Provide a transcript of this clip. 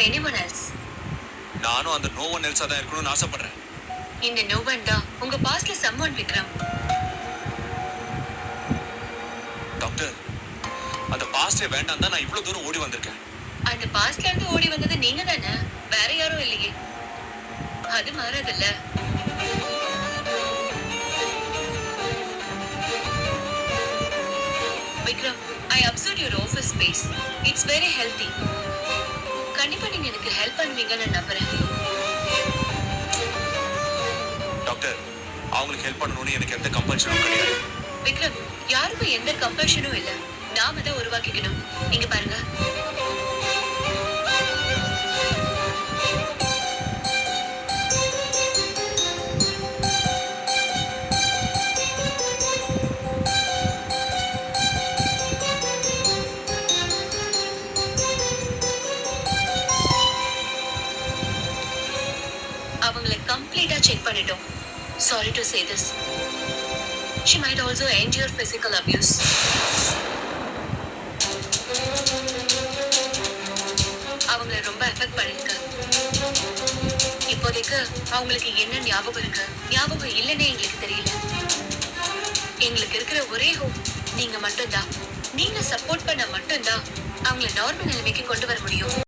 anyone else. நானும் அந்த no one else தான் இருக்கணும்னு ஆசைப்படுறேன். இந்த no one தான் உங்க பாஸ்ட்ல someone விக்ரம். டாக்டர், அந்த பாஸ்டே வேண்டாம் தான் நான் இவ்வளவு தூரம் ஓடி வந்திருக்கேன். அந்த பாஸ்ட்ல இருந்து ஓடி வந்தது நீங்க தானே, வேற யாரும் இல்லையே. அது மாறாதல்ல. Vikram, I observed your office space. It's very healthy. கண்டிப்பா நீங்க எனக்கு ஹெல்ப் பண்ணுவீங்கன்னு நம்புறேன். டாக்டர், அவங்களுக்கு ஹெல்ப் பண்ணணும்னு எனக்கு எந்த கம்பல்ஷனும் கிடையாது. விக்ரம், யாருக்கும் எந்த கம்பல்ஷனும் இல்ல. நாம தான் உருவாக்கிக்கணும். நீங்க பாருங்க. அவங்கள கம்ப்ளீட்டா செக் பண்ணிட்டோம். Sorry to say this. She might also endure physical abuse. அவங்கள ரொம்ப அஃபெக்ட் பண்ணிருக்கு. இப்போதைக்கு அவங்களுக்கு என்ன ஞாபகம் இருக்கு, ஞாபகம் இல்லைன்னே எங்களுக்கு தெரியல. எங்களுக்கு இருக்கிற ஒரே ஹோப் நீங்க மட்டும்தான். நீங்க சப்போர்ட் பண்ண மட்டும்தான் அவங்கள நார்மல் நிலைமைக்கு கொண்டு வர முடியும்.